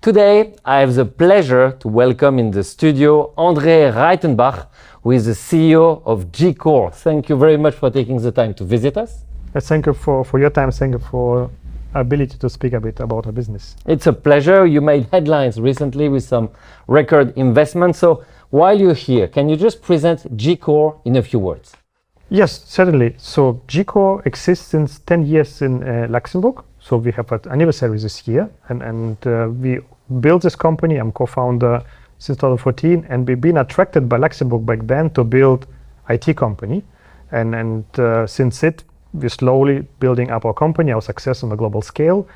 Today, I have the pleasure to welcome in the studio Reitenbach, who is the CEO of Gcore. Thank you very much for taking the time to visit us. Thank you for your time. Thank you for ability to speak a bit about our business. It's a pleasure. You made headlines recently with some record investments. So while you're here, can you just present Gcore in a few words? Yes, certainly. So Gcore exists since 10 years in Luxembourg. So we have an anniversary this year, and we built this company. I'm co-founder since 2014, and we've been attracted by Luxembourg back then to build IT company. And since we're slowly building up our company, our success on a global scale.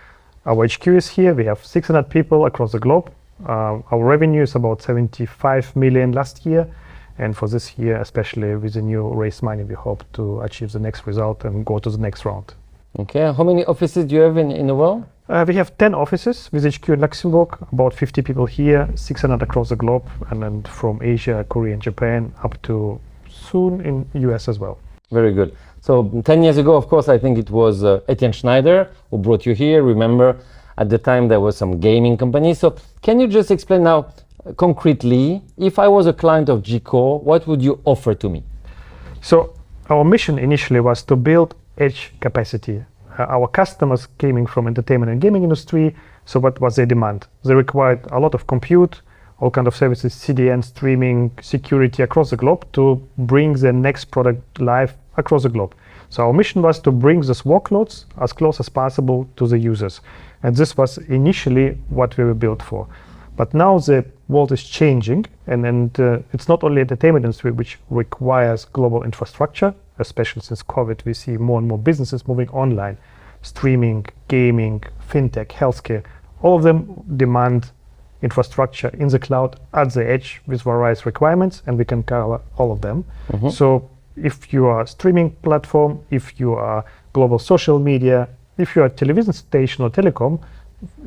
Our HQ is here. We have 600 people across the globe. Our revenue is about 75 million last year. And for this year, especially with the new raised money, we hope to achieve the next result and go to the next round. Okay, how many offices do you have in the world? We have 10 offices with HQ in Luxembourg, about 50 people here, 600 across the globe, and then from Asia, Korea, and Japan, up to soon in US as well. Very good. So 10 years ago, of course, I think it was Etienne Schneider who brought you here. Remember, at the time, there was some gaming companies. So can you just explain now, concretely, if I was a client of Gcore, what would you offer to me? So our mission initially was to build edge capacity. Our customers came from entertainment and gaming industry. So what was their demand? They required a lot of compute, all kinds of services, CDN, streaming, security across the globe to bring the next product live across the globe. So our mission was to bring these workloads as close as possible to the users. And this was initially what we were built for. But now the world is changing, and it's not only entertainment industry which requires global infrastructure, especially since COVID, we see more and more businesses moving online, streaming, gaming, fintech, healthcare. All of them demand infrastructure in the cloud at the edge with various requirements, and we can cover all of them. Mm-hmm. So if you are a streaming platform, if you are global social media, if you are a television station or telecom,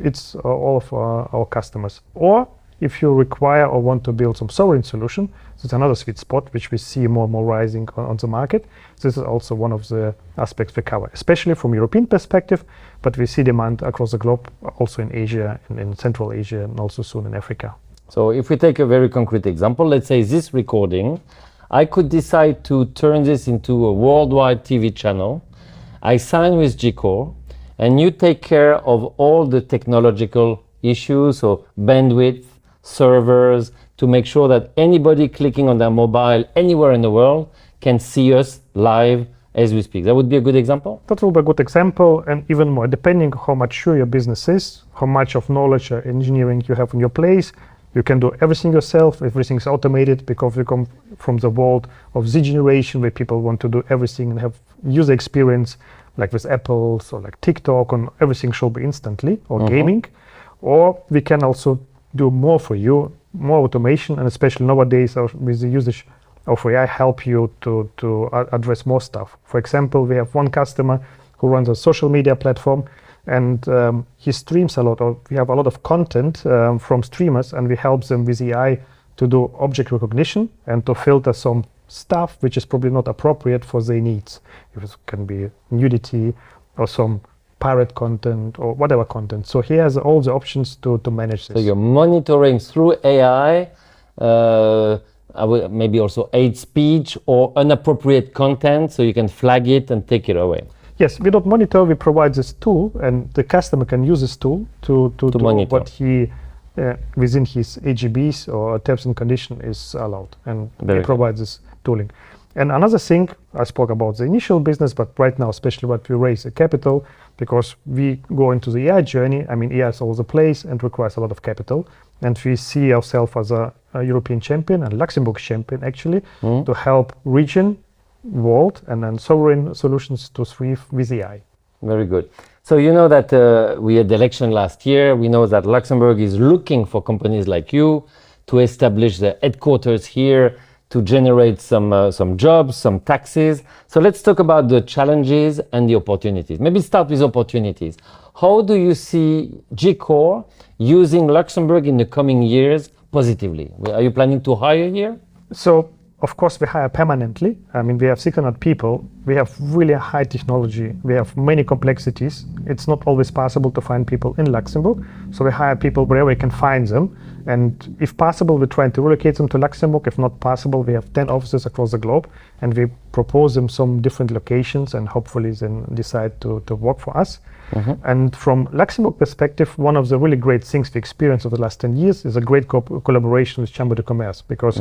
it's all of our customers. Or if you require or want to build some sovereign solution, it's another sweet spot which we see more and more rising on the market. This is also one of the aspects we cover, especially from European perspective, but we see demand across the globe, also in Asia and in Central Asia, and also soon in Africa. So if we take a very concrete example, let's say this recording, I could decide to turn this into a worldwide TV channel. I sign with Gcore, and you take care of all the technological issues, so bandwidth, servers, to make sure that anybody clicking on their mobile anywhere in the world can see us live as we speak. That would be a good example? That will be a good example, and even more, depending how mature your business is, how much of knowledge or engineering you have in your place, you can do everything yourself, everything's automated, because we come from the world of Z generation where people want to do everything and have user experience like with Apple, so like TikTok, and everything should be instantly, or gaming. Or we can also do more for you, more automation, and especially nowadays with the usage of AI, help you to address more stuff. For example, we have one customer who runs a social media platform, and he streams a lot, or we have a lot of content from streamers, and we help them with AI to do object recognition and to filter some stuff which is probably not appropriate for their needs. It can be nudity or some pirate content or whatever content. So he has all the options to manage this. So you're monitoring through AI, maybe also hate speech or inappropriate content, so you can flag it and take it away. Yes, we don't monitor, we provide this tool, and the customer can use this tool to monitor what he, within his AGBs or terms and conditions, is allowed. And we provide this tooling. And another thing, I spoke about the initial business, but right now, especially what we raise the capital, because we go into the AI journey. I mean, AI is all over the place and requires a lot of capital. And we see ourselves as a European champion and Luxembourg champion, actually, to help region, world, and then sovereign solutions to thrive with AI. Very good. So you know that we had the election last year. We know that Luxembourg is looking for companies like you to establish the headquarters here, to generate some jobs, some taxes. So let's talk about the challenges and the opportunities. Maybe start with opportunities. How do you see Gcore using Luxembourg in the coming years positively? Are you planning to hire here? So of course, we hire permanently. I mean, we have 600 people. We have really high technology. We have many complexities. It's not always possible to find people in Luxembourg. So we hire people wherever we can find them. And if possible, we try to relocate them to Luxembourg. If not possible, we have 10 offices across the globe. And we propose them some different locations and hopefully then decide to work for us. And from Luxembourg perspective, one of the really great things we experienced over the last 10 years is a great collaboration with Chamber de Commerce, because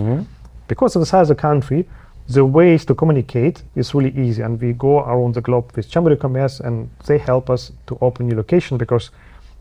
of the size of the country, the ways to communicate is really easy. And we go around the globe with Chamber de Commerce, and they help us to open new location, because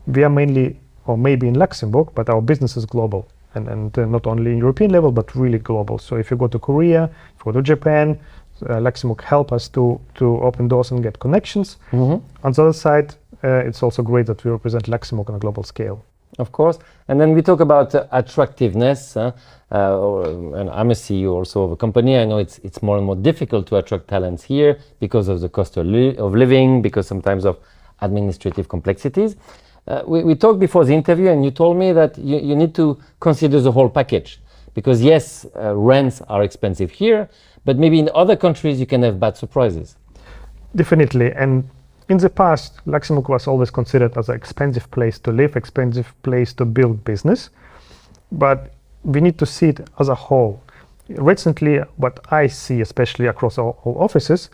we are mainly, or maybe in Luxembourg, but our business is global. And not only in European level, but really global. So if you go to Korea, if you go to Japan, Luxembourg help us to open doors and get connections. On the other side, it's also great that we represent Luxembourg on a global scale. Of course. And then we talk about attractiveness. And I'm a CEO also of a company. I know it's more and more difficult to attract talents here because of the cost of living, because sometimes of administrative complexities. We talked before the interview, and you told me that you need to consider the whole package. Because yes, rents are expensive here, but maybe in other countries you can have bad surprises. Definitely. And in the past, Luxembourg was always considered as an expensive place to live, expensive place to build business. But we need to see it as a whole. Recently, what I see, especially across our offices,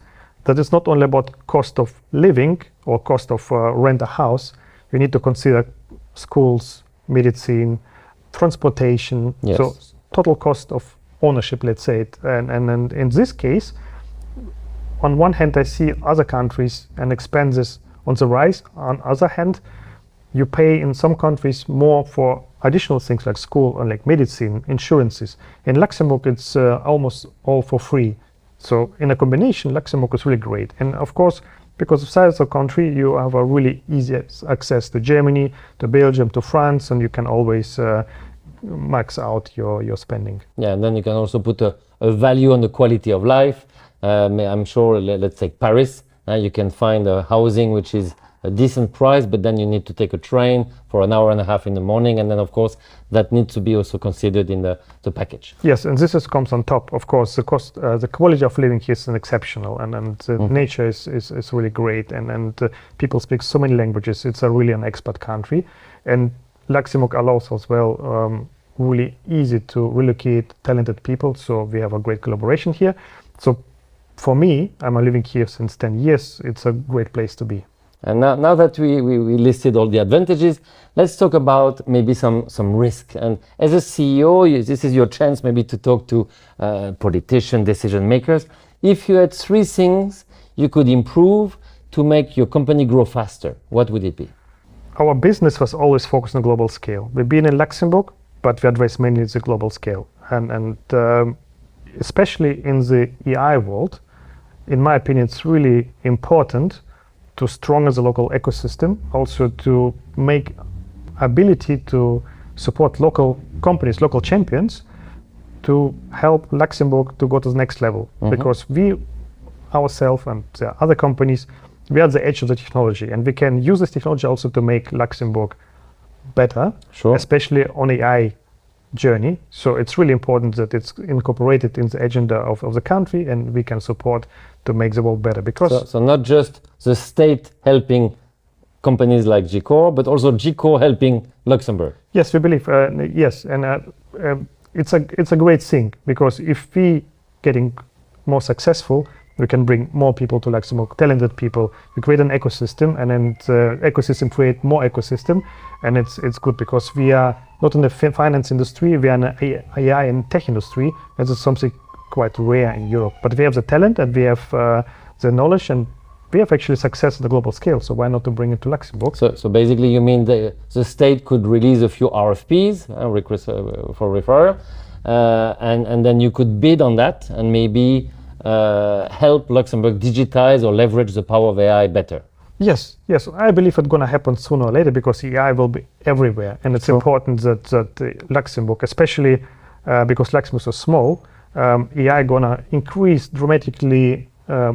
that it's not only about cost of living or cost of rent a house. You need to consider schools, medicine, transportation, so total cost of ownership, let's say it. And in this case, on one hand, I see other countries and expenses on the rise. On the other hand, you pay in some countries more for additional things like school and like medicine, insurances. In Luxembourg, it's almost all for free. So in a combination, Luxembourg is really great. And of course, because of size of the country, you have a really easy access to Germany, to Belgium, to France, and you can always max out your spending. Yeah, and then you can also put a value on the quality of life. I'm sure, let's take Paris. You can find a housing which is a decent price, but then you need to take a train for an hour and a half in the morning, and then of course that needs to be also considered in the package. Yes, and this comes on top. Of course, the cost, the quality of living here is exceptional, and the nature is really great, and people speak so many languages. It's really an expert country, and Luxembourg allows as well really easy to relocate talented people. So we have a great collaboration here. So for me, I'm living here since 10 years. It's a great place to be. And now that we listed all the advantages, let's talk about maybe some risk. And as a CEO, this is your chance maybe to talk to politicians, decision makers. If you had 3 things you could improve to make your company grow faster, what would it be? Our business was always focused on a global scale. We've been in Luxembourg, but we address mainly the global scale. And especially in the AI world, in my opinion, it's really important to strengthen the local ecosystem, also to make ability to support local companies, local champions, to help Luxembourg to go to the next level. Because we ourselves and the other companies, we are at the edge of the technology, and we can use this technology also to make Luxembourg better, especially on AI journey. So it's really important that it's incorporated in the agenda of the country, and we can support to make the world better. Because so not just the state helping companies like Gcore, but also Gcore helping Luxembourg. Yes, we believe, yes, and it's a great thing, because if we getting more successful, we can bring more people to Luxembourg, talented people. We create an ecosystem, and then the ecosystem create more ecosystem, and it's good because we are not in the finance industry, we are in the AI and tech industry. This is something quite rare in Europe, but we have the talent and we have the knowledge, and we have actually success at the global scale. So why not to bring it to Luxembourg? So basically, you mean the state could release a few RFPs, requests for referral, and then you could bid on that and maybe help Luxembourg digitize or leverage the power of AI better. Yes, I believe it's going to happen sooner or later, because AI will be everywhere, and it's important that Luxembourg, especially because Luxembourg is so small, AI going to increase dramatically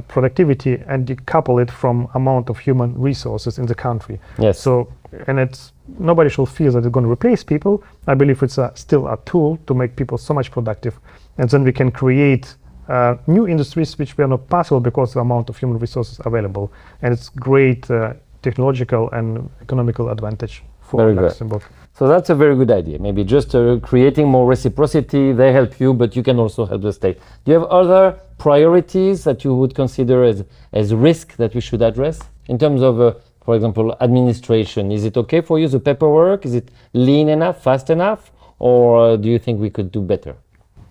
productivity and decouple it from amount of human resources in the country. Yes. So, and nobody should feel that it's going to replace people. I believe it's still a tool to make people so much productive. and then we can create new industries which were not possible because of the amount of human resources available. And it's great technological and economical advantage for Very good. Luxembourg. So that's a very good idea. Maybe just creating more reciprocity, they help you, but you can also help the state. Do you have other priorities that you would consider as risk that we should address in terms of, for example, administration? Is it okay for you, the paperwork? Is it lean enough, fast enough? Or do you think we could do better?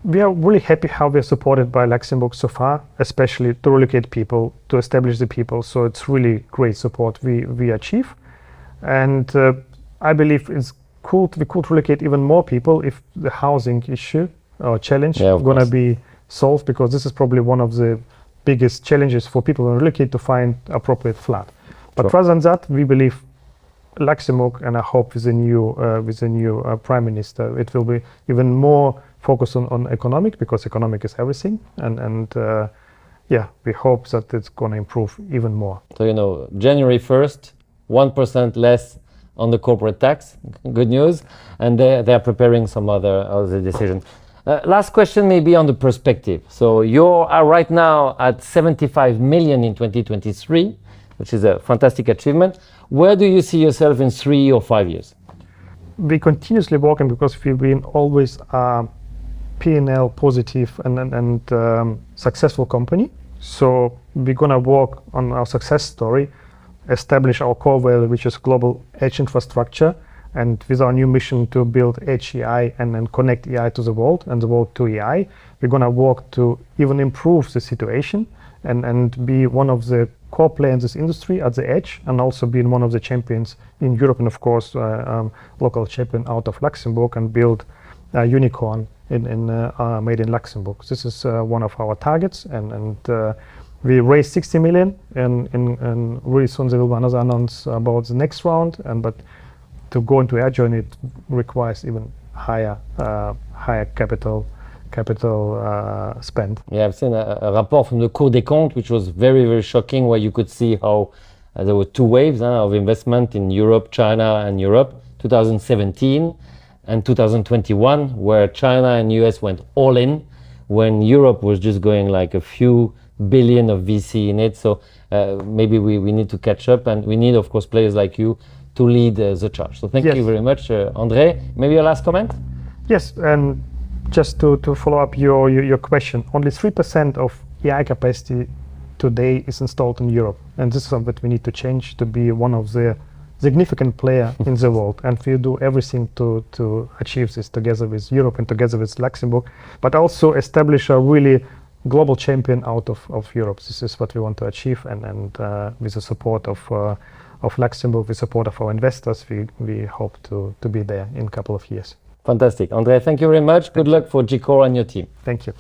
We are really happy how we are supported by Luxembourg so far, especially to relocate people, to establish the people. So it's really great support we achieve. And I believe we could relocate even more people if the housing issue or challenge is going to be solved, because this is probably one of the biggest challenges for people who relocate to find appropriate flat. But rather than that, we believe Luxembourg, and I hope with the new prime minister, it will be even more focused on economic, because economic is everything. And we hope that it's going to improve even more. So, January 1st, 1% less on the corporate tax, good news, and they are preparing some other decision. Last question maybe on the perspective. So you are right now at 75 million in 2023, which is a fantastic achievement. Where do you see yourself in 3 or 5 years? We continuously working because we've been always a P&L positive and successful company. So we're gonna work on our success story, establish our core value, which is global edge infrastructure, and with our new mission to build edge AI and then connect AI to the world and the world to AI, we're going to work to even improve the situation and be one of the core players in this industry at the edge, and also being one of the champions in Europe, and of course local champion out of Luxembourg, and build a unicorn made in Luxembourg. This is one of our targets, and we raised 60 million, and really soon there will be another announce about the next round. But to go into our journey, it requires even higher capital spend. Yeah, I've seen a report from the Cour des Comptes, which was very, very shocking, where you could see how there were 2 waves of investment in Europe, China and Europe, 2017 and 2021, where China and US went all in, when Europe was just going like a few billion of VC in it. So maybe we need to catch up, and we need, of course, players like you to lead the charge. So thank you very much, André. Maybe your last comment? Yes, and just to follow up your question, only 3% of AI capacity today is installed in Europe, and this is something that we need to change to be one of the significant player in the world, and we do everything to achieve this together with Europe and together with Luxembourg, but also establish a really global champion out of Europe. This is what we want to achieve, and with the support of Luxembourg, with support of our investors, we hope to be there in a couple of years. Fantastic. André, thank you very much. Good luck for Gcore and your team. Thank you.